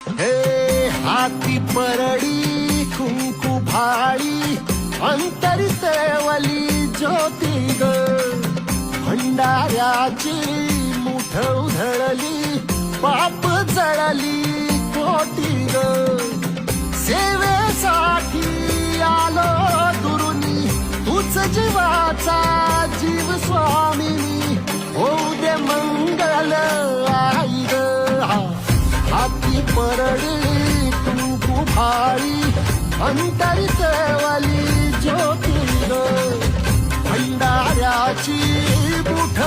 हे हाती परडी कुंकू भाळी अंतरी सेवली ज्योती ग भंडाऱ्याची मुठ उधळली पाप जळली कोटी ग सेवेसाठी आलो दुरुनी तूच जीवाचा जीव स्वामिनी होऊ दे मंगल आई ग हाती परडी कुंकू भाळी अंतरी सेवली ज्योती ग भंडाऱ्याची मुठ